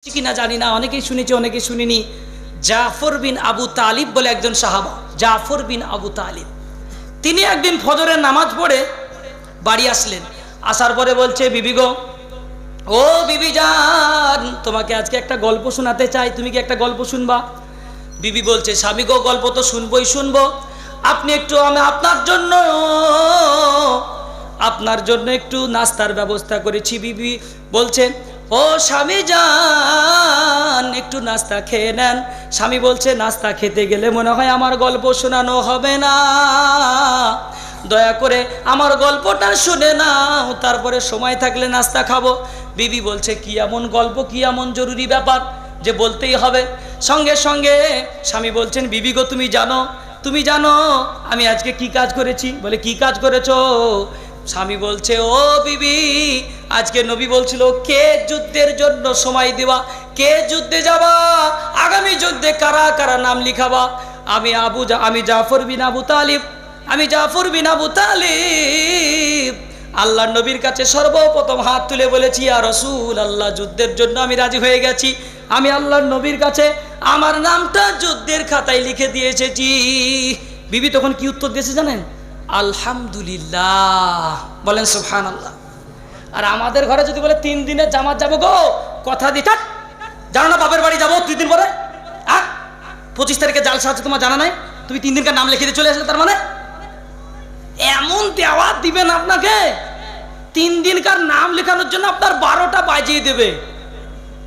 কিনা জানি না, অনেকেই শুনেছি অনেকেই শুনিনি। জাফর বিন আবু তালিব বলে একজন সাহাবা, জাফর বিন আবু তালিব, তিনি একদিন ফজরের নামাজ পড়ে বাড়ি আসলেন। আসার পরে বলছে, বিবি গো, ও বিবি জান, তোমাকে আজকে একটা গল্প শোনাতে চাই, তুমি কি একটা গল্প শুনবা? বিবি বলছে, স্বামী গো, গল্প তো শুনবোই শুনবো, আপনি একটু আমি আপনার জন্য একটু নাস্তার ব্যবস্থা করেছি। বিবি বলছেন, ও স্বামী জান, একটু নাস্তা খেয়ে নেন। স্বামী বলছে, নাস্তা খেতে গেলে মনে হয় আমার গল্প শোনানো হবে না, দয়া করে আমার গল্পটা শুনে নাও, তারপরে সময় থাকলে নাস্তা খাবো। বিবি বলছে, কি এমন গল্প, কি এমন জরুরি ব্যাপার যে বলতেই হবে? সঙ্গে সঙ্গে স্বামী বলছেন, বিবি গো, তুমি জানো আমি আজকে কি কাজ করেছি? বলে, কি কাজ করেছো? স্বামী বলছে, ও বিবি, আজকে নবী বলছিল কে যুদ্ধের জন্য সময় দেওয়া, কে যুদ্ধে যাবা, আগামী যুদ্ধে কারা কারা নাম লিখাবা। আমি জাফর বিন আবু তালিব, আল্লাহ নবীর কাছে সর্বপ্রথম হাত তুলে বলেছি, ইয়া রাসূল আল্লাহ, যুদ্ধের জন্য আমি রাজি হয়ে গেছি। আমি আল্লাহর নবীর কাছে আমার নামটা যুদ্ধের খাতায় লিখে দিয়ে এসেছি। বিবি তখন কি উত্তর দিয়েছে জানেন? আলহামদুলিল্লাহ, বলেন সুবহানাল্লাহ। আর আমাদের ঘরে যদি বলে 3 দিনের জামাত যাবো গো, কথা দিটা জানো না, বাপের বাড়ি যাবো 2 দিন পরে, 25 তারিখে জালসা আছে, তোমার জানা নাই? তুমি 3 দিনকার নাম লিখে দিয়ে চলে আসলে, তার মানে এমন দেওয়াত দিবেন আপনাকে, 3 দিনকার নাম লেখানোর জন্য আপনার 12টা বাজিয়ে দেবে।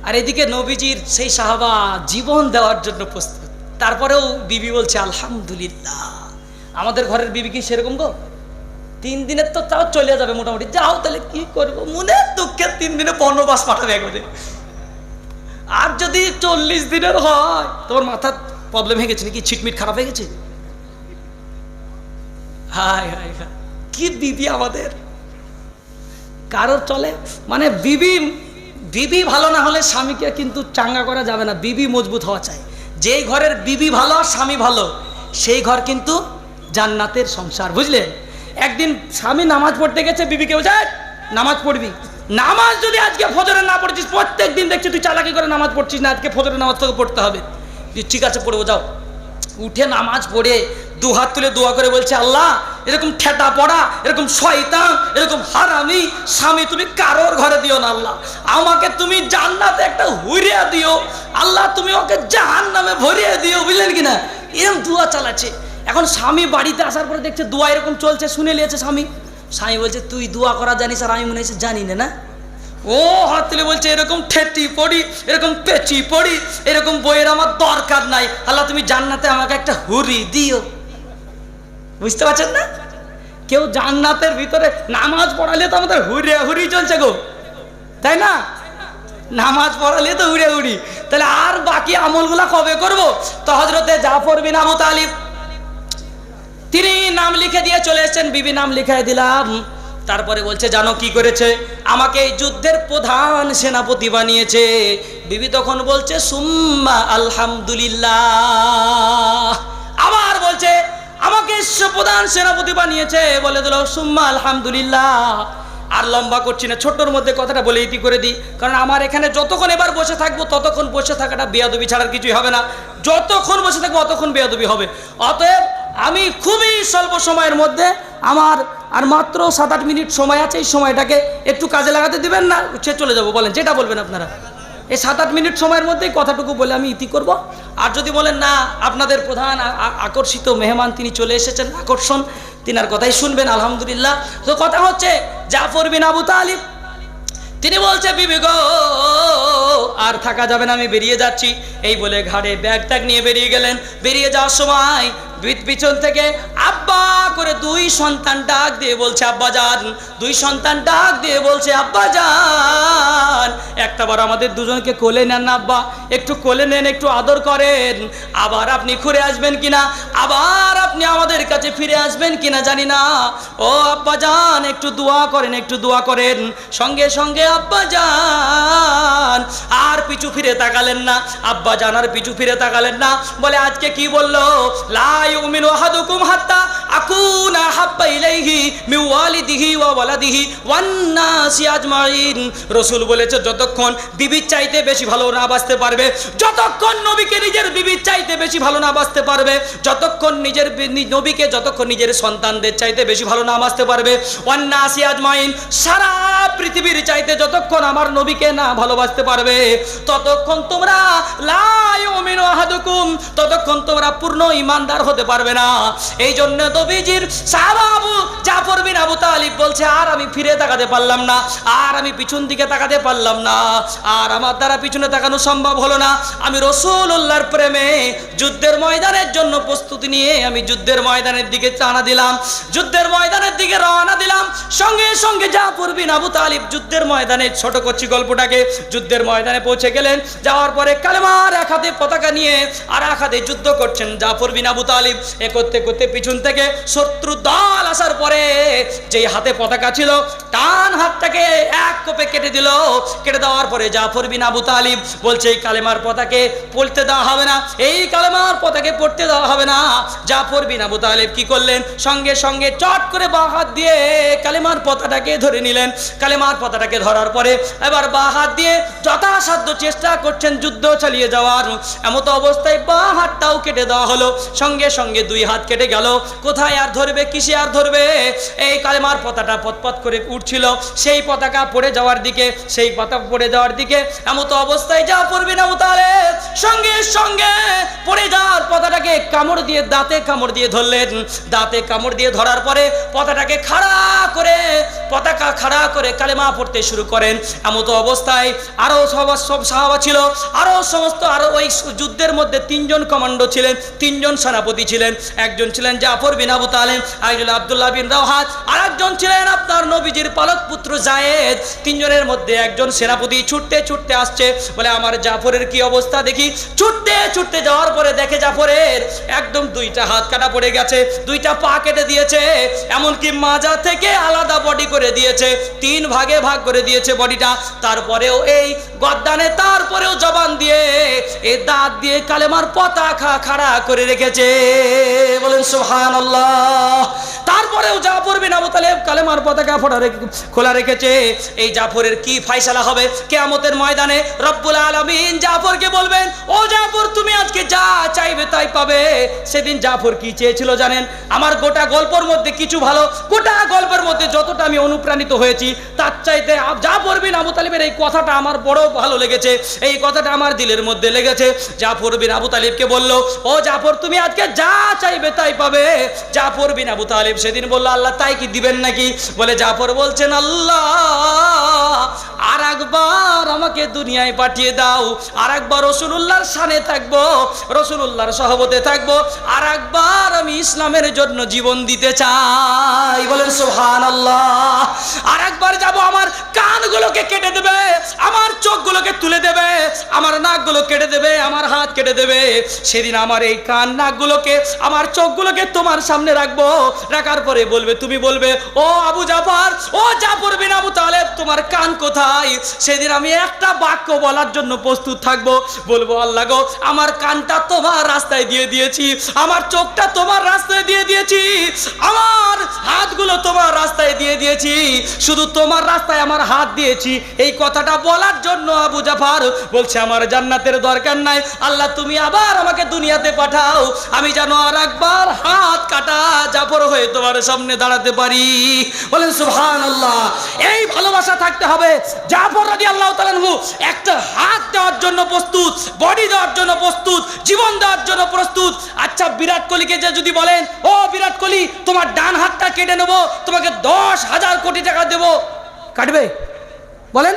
আর এদিকে নবীজির সেই সাহাবা জীবন দেওয়ার জন্য প্রস্তুত। তারপরেও বিবি বলছে আলহামদুলিল্লাহ। আমাদের ঘরের বিবি কি সেরকম গো? 3 দিনের তো তাও চলে যাবে মোটামুটি, যাও তাহলে কি করবো, মনে দুঃখে 3 দিনে বনবাস পাঠাবে একবারে। আর যদি 40 দিনের হয়, তোমার মাথার প্রবলেম হয়ে গেছে নাকি, ছিটমিট খারাপ হয়ে গেছে? হায় হায় হায়, কি বিবি আমাদের! কারোর চলে মানে বিবি ভালো না হলে স্বামীকে কিন্তু চাঙ্গা করা যাবে না, বিবি মজবুত হওয়া চাই। যেই ঘরের বিবি ভালো আর স্বামী ভালো, সেই ঘর কিন্তু জান্নাতের সংসার, বুঝলেন? একদিন স্বামী নামাজ পড়তে গেছে, বিবিকে বলছে, নামাজ পড়বি। নামাজ যদি আজকে ফজরে না পড়ছিস, প্রত্যেক দিন দেখছি তুই চালাকি করে নামাজ পড়ছিস না, আজকে ফজরের নামাজ তোকে পড়তে হবে। ঠিক আছে, পড়বো, যাও। উঠে নামাজ পড়ে 2 হাত তুলে দোয়া করে বলছে, আল্লাহ, এরকম ঠেটা পড়া, এরকম শয়তান, এরকম হারামি স্বামী তুমি কারোর ঘরে দিও না আল্লাহ। আমাকে তুমি জান্নাতে একটা হুইরিয়া দিও আল্লাহ, তুমি ওকে জাহান্নামে ভরিয়ে দিও, বুঝলেন কিনা? এরকম দোয়া চালাচ্ছে। এখন স্বামী বাড়িতে আসার পরে দেখছে দোয়া এরকম চলছে, শুনে নিয়েছে স্বামী। স্বামী বলছে, তুই দোয়া করা জানিস আর আমি মনে হচ্ছে জানি না। ও হাত তুলে বলছে, এরকম ঠেটি পড়ি, এরকম পেঁচি পড়ি, এরকম বইয়ের আমার দরকার নাই আল্লাহ, তুমি জান্নাতে আমাকে একটা হুরি দিও। বুঝতে পারছেন না? কেউ জান্নাতের ভিতরে নামাজ পড়ালে তো আমাদের হুরি চলছে গো, তাই না? নামাজ পড়ালে তো হুড়ি, তাহলে আর বাকি আমলগুলা কবে করব? তো হযরতে জাফর বিন আবু তালিব তিনি নাম লিখে দিয়ে চলে এসেছেন, বিবি নাম লিখাই দিলাম। তারপরে বলছে, জানো কি করেছে? আমাকে এই যুদ্ধের প্রধান সেনাপতি বানিয়েছে। বিবি তখন বলছে, সুম্মা আলহামদুলিল্লাহ। আবার বলছে, আমাকে প্রধান সেনাপতি বানিয়েছে, বলে দিল সুম্মা আলহামদুলিল্লাহ। আর লম্বা করছি না, ছোট্টর মধ্যে কথাটা বলে ইতি করে দিই, কারণ আমার এখানে যতক্ষণ এবার বসে থাকবো ততক্ষণ বসে থাকাটা বেয়াদবি ছাড়ার কিছুই হবে না। যতক্ষণ বসে থাকবো ততক্ষণ বেয়াদবি হবে। অতএব আমি খুবই স্বল্প সময়ের মধ্যে, আমার আর মাত্র 7-8 মিনিট সময় আছে, এই সময়টাকে একটু কাজে লাগাতে দিবেন না, সে চলে যাবো, বলেন যেটা বলবেন আপনারা। এই 7-8 মিনিট সময়ের মধ্যেই কথাটুকু বলে আমি ইতি করব। আর যদি বলেন না, আপনাদের প্রধান আকর্ষিত মেহমান তিনি চলে এসেছেন, আকর্ষণ, তিনার কথাই শুনবেন, আলহামদুলিল্লাহ। তো কথা হচ্ছে, জাফর বিন আবু তালিব তিনি বলছে, বিবি গো, আর থাকা যাবে না, আমি বেরিয়ে যাচ্ছি। এই বলে ঘাড়ে ব্যাগ ট্যাগ নিয়ে বেরিয়ে গেলেন। বেরিয়ে যাওয়ার সময় পিছন থেকে আব্বা করে 2 সন্তান ডাক দিয়ে বলছে, আব্বা যান। 2 সন্তান ডাক দিয়ে বলছে, আব্বা যান, একটাবার আমাদের দুজনকে কোলে নেন না আব্বা, একটু কোলে নেন, একটু আদর করেন। আবার আপনি ঘুরে আসবেন কিনা, আবার আপনি আমাদের কাছে ফিরে আসবেন কিনা জানি না। ও আব্বা যান, একটু দোয়া করেন, একটু দোয়া করেন। সঙ্গে সঙ্গে আব্বা যান আর পিছু ফিরে তাকালেন না, আব্বা যান আর পিছু ফিরে তাকালেন না। বলে, আজকে কি বললো? লা ইউমিনু আহাদুকুম হাত্তা আকুনা হাব্বা ইলাইহি মিন ওয়ালিদিহি ওয়া ওয়ালাদিহি ওয়ান নাসি আজমাইন। রাসূল বলেছে যতক্ষণ বিবির চাইতে বেশি ভালো না বাঁচতে পারবে, যতক্ষণ নবীকে নিজের বিবির চাইতে বেশি ভালো না বাঁচতে পারবে, যতক্ষণ নিজের নবীকে যতক্ষণ নিজের সন্তানদের চাইতে বেশি ভালো না বাঁচতে পারবে, ওয়ান নাসি আজমাইন সারা পৃথিবীর চাইতে যতক্ষণ আমার নবীকে না ভালোবাসতে পারবে, ততক্ষণ তোমরা লা ইউমিনু আহাদুকুম, ততক্ষণ তোমরা পূর্ণ ঈমানদার হতে পারবে না। এই জন্য নবীজির সাহাবা আবু জাফর বিন আবু তালিব বলছে, আর আমি ফিরে তাকাতে পারলাম না, আর আমি পিছন দিকে তাকাতে পারলাম না, আর আমার দ্বারা পিছনে তাকানো সম্ভব হলো না। আমি রাসূলুল্লাহর প্রেমে যুদ্ধের ময়দানের জন্য প্রস্তুতি নিয়ে আমি যুদ্ধের ময়দানের দিকে টানা দিলাম, যুদ্ধের ময়দানের দিকে রওনা দিলাম। সঙ্গে সঙ্গে জাফর বিন আবু তালিব যুদ্ধের ময়দানে, ছোট করছি গল্পটাকে, যুদ্ধের ময়দানে পৌঁছে গেলেন। যাওয়ার পরে কালেমার এক হাতে পতাকা নিয়ে আর এক হাতে যুদ্ধ করছেন জাফর বিন আবু তালিব। এ করতে করতে পিছন থেকে শত্রু দল আসার পরে যেই হাতে পতাকা ছিল টান হাতটাকে এক কোপে কেটে দিল। কেটে দেওয়ার পরে জাফর বিন আবু তালিব বলছে এই কালেমার পতাকে পড়তে দেওয়া হবে না, এই কালেমার পতাকে পড়তে দেওয়া হবে না। জাফর বিন আবু তালিব কি করলেন, সঙ্গে সঙ্গে চট করে বাঁ হাত দিয়ে কালেমার পতাকাটাকে ধরে নিলেন। কালেমার পতাকাটাকে ধরার পরে এবার বাঁ হাত দিয়ে যথাসাধ্য চেষ্টা করছেন যুদ্ধ চালিয়ে যাওয়ার। এমত অবস্থায় বাঁ হাতটাও কেটে দেওয়া হলো, সঙ্গে সঙ্গে দুই হাত কেটে গেল। কোথায় আর ধরবে, কিসে আর ধরবে? এই কালেমার পতাকা পতপত করে উঠছিল, সেই পতাকা পড়ে যাওয়ার দিকে, সেই পতাকা পড়ে যাওয়ার দিকে। এমত অবস্থায় জাফর বিন আবু তালিব সঙ্গে সঙ্গে পড়ে যাওয়ার পতাকাটাকে কামড় দিয়ে, দাঁতে কামড় দিয়ে ধরলেন। দাঁতে কামড় দিয়ে ধরার পরে পতাকাটাকে পতাকা খাড়া করে কালেমা পড়তে শুরু করেন। এমত অবস্থায় আরো সব সাহাবা ছিল, আরো ওই যুদ্ধের মধ্যে তিনজন কমান্ডো ছিলেন, তিনজন সেনাপতি ছিলেন। একজন ছিলেন জাফর বিন আবু তালিব, একজন আব্দুল্লাহ বিন রাওয়াহা, আর একজন ছিলেন আপনার নবীজির পালক পুত্র যায়েদ। তিনজনের মধ্যে একজন সেনাপতি ছুটতে ছুটতে আসছে, বলে আমার জাফরের কি অবস্থা দেখি। ছুটতে ছুটতে যাওয়ার পরে দেখে জাফরের একদম দুইটা হাত কাটা পড়ে গেছে, দুইটা পা কেটে দিয়েছে, এমনকি মাজা থেকে আলাদা বডি করে দিয়েছে, তিন ভাগে ভাগ করে দিয়েছে বডিটা। তারপরেও এই গদ্দানে, তারপরেও জবান দিয়ে এই দাঁত দিয়ে কালেমার পতাকা খাড়া করে রেখেছে, বলেন সুবহানাল্লাহ। তারপরেও জাফর বিন আবু তালিব কালেমার পতাকা খোলা রেখেছে। এই জাফরের কি ফায়সালা হবে কিয়ামতের ময়দানে? রব্বুল আলামিন জাফরকে বলবেন, ও জাফর তুমি আজকে যা চাইবে তাই পাবে। সেদিন জাফর কি চেয়েছিল জানেন? আমার গোটা গল্পের মধ্যে কিছু ভালো, গোটা গল্পের মধ্যে যতটা আমি অনুপ্রাণিত হয়েছি তার চাইতে জাফর বিন আবু তালিবের এই কথাটা আমার বড় ভালো লেগেছে, এই কথাটা আমার দিলের মধ্যে লেগেছে। জাফর বিন আবু তালিবকে বলল, ও জাফর তুমি আজকে যা চাইবে তাই পাবে। জাফর বিন আবু তালিব সেদিন বলল, আল্লাহ তাই কি দিবেন নাকি? বলে জাফর বলছেন, আল্লাহ আর একবার আমাকে দুনিয়ায় পাঠিয়ে দাও, আর একবার রাসূলুল্লাহর শানে থাকবো, রাসূলুল্লাহর সহবতে থাকবো, আর একবার আমি ইসলামের জন্য জীবন দিতে চাই, বলেন সুবহানাল্লাহ। আর একবার যাব, আমার কানগুলোকে কেটে দেবে, আমার চোখগুলোকে তুলে দেবে, আমার নাকগুলো কেটে দেবে, আমার হাত কেটে দেবে। সেদিন আমার এই কান, নাকগুলোকে, আমার চোখগুলোকে তোমার সামনে রাখবো, রাখার পরে বলবে, তুমি বলবে, ও আবু জাফর, ও জাফর বিন আবু তালিব তোমার কান কোথায়? সেদিন আমি একটা বাক্য বলার জন্য প্রস্তুত থাকবো, বলবো, আল্লাহ গো আমার কানটা তোমার রাস্তায় দিয়ে দিয়েছি, আমার চোখটা তোমার রাস্তায় দিয়ে দিয়েছি, আমার হাতগুলো তোমার রাস্তায় দিয়ে দিয়েছি, শুধু তোমার রাস্তায় আমার হাত দিয়েছি। এই কথাটা বলার জন্য আবু জাফর বলছে, আমার জান্নাতের দরকার নাই, আল্লাহ তুমি আবার আমাকে দুনিয়াতে পাঠাও, আমি যেন আর একবার হাত কাটা জাফর হয়ে তোমার সামনে দাঁড়াতে পারি, বলেন সুবহানাল্লাহ। এই ভালোবাসা থাকতে হবে। জাফর রাদিয়াল্লাহু তাআলা আনহু একটা হাত দেওয়ার জন্য প্রস্তুত, বডি দেওয়ার জন্য প্রস্তুত, জীবন দেওয়ার জন্য প্রস্তুত। আচ্ছা বিরাট কোহলিকে যে যদি বলেন, ও বিরাট কোহলি তোমার ডান হাতটা কেটে নেব, তোমাকে 10,000 কোটি টাকা দেব, কাটবে? বলেন।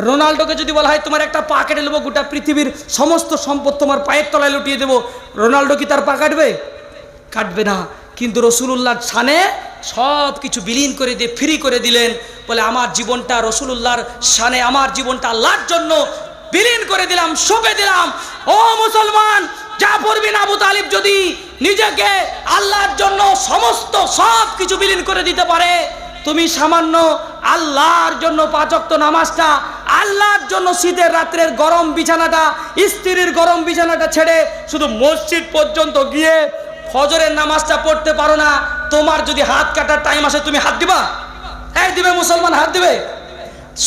রোনাল্ডোকে যদি বলা হয় তোমার একটা পা কেটে নেবো, গোটা পৃথিবীর সমস্ত সম্পদ তোমার পায়ের তলায় লুটিয়ে দেবো, রোনাল্ডো কি তার পা কাটবে? কাটবে না। কিন্তু রাসূলুল্লাহর শানে সব কিছু বিলীন করে দিয়ে ফ্রি করে দিলেন, বলে আমার জীবনটা রাসূলুল্লাহর শানে, আমার জীবনটা আল্লাহর জন্য বিলীন করে দিলাম, সঁপে দিলাম। ও মুসলমান, জাফর বিন আবু তালিব যদি নিজেকে আল্লাহর জন্য সমস্ত সব কিছু বিলীন করে দিতে পারে, তুমি সামান্য আল্লাহর জন্য 5 ওয়াক্ত নামাজটা, আল্লাহর জন্য শীতের রাত্রের গরম বিছানাটা, স্ত্রীর গরম বিছানাটা ছেড়ে শুধু মসজিদ পর্যন্ত গিয়ে ফজরের নামাজটা পড়তে পারো না, তোমার যদি হাত কাটার টাইম আসে তুমি হাত দিবা? এই দিবে মুসলমান, হাত দিবে?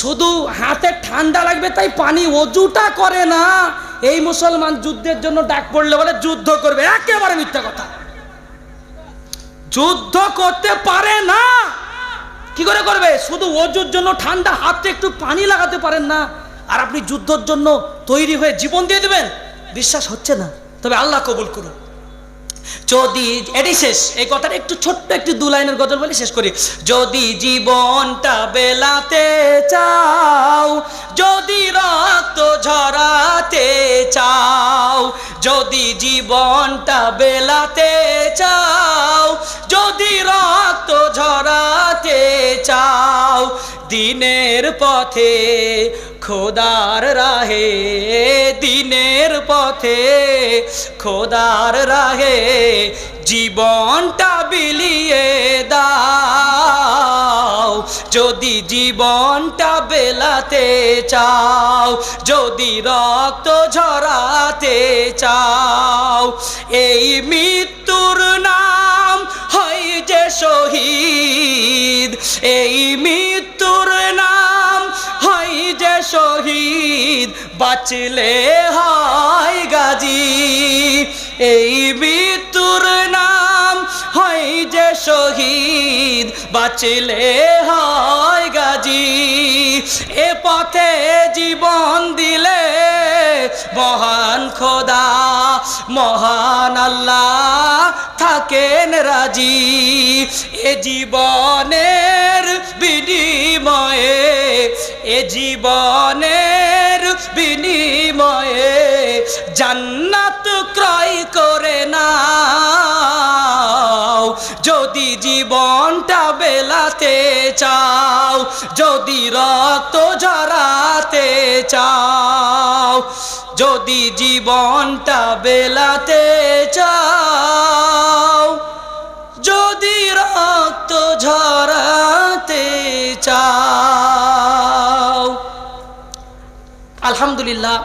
শুধু হাতে ঠান্ডা লাগবে তাই পানি ওযুটা করে না। এই মুসলমান যুদ্ধের জন্য ডাক পড়লে বলে যুদ্ধ করবে, একেবারে মিথ্যা কথা। যুদ্ধ করতে পারে না, কি করে করবে? শুধু ওযুর জন্য ঠান্ডা হাতে একটু পানি লাগাতে পারেন না, আর আপনি যুদ্ধের জন্য তৈরি হয়ে জীবন দিয়ে দেবেন? বিশ্বাস হচ্ছে না, তবে আল্লাহ কবুল করুন। যদি এটাই শেষ, এই কথাটা একটু ছোট্ট একটু 2 লাইনের গজল বলে শেষ করি। যদি জীবনটা বেলাতে চাও, যদি রক্ত ঝরাতে চাও, যদি জীবনটা বেলাতে চাও, যদি রক্ত ঝরাতে চাও, দিনের পথে খোদার রাহে, দিনের পথে খোদার রাহে জীবনটা বিলিয়ে দাও। যদি জীবনটা বেলাতে চাও, যদি রক্ত ঝরাতে চাও, এই মৃত্যুর নাম হয় যে শহীদ, এই মৃত্যুর নাম হয় যে শহীদ, বাঁচলে হয় গাজী। এই মৃত্যুর নাম হয় যে শহীদ, বাঁচলে হয় গাজী। এ পথে জীবন দিলে মহান খোদা, মহান আল্লাহ থাকেন রাজি। এ জীবনের বিনিময়ে, এ জীবনের বিনিময়ে জান্নাত ক্রয় করে নাও। যদি জীবনটা বেলাতে চাও, যদি রক্ত ঝরাতে চাও, যদি জীবনটা বেলাতে চাও, যদি রক্ত ঝরাতে চাও। আলহামদুলিল্লাহ।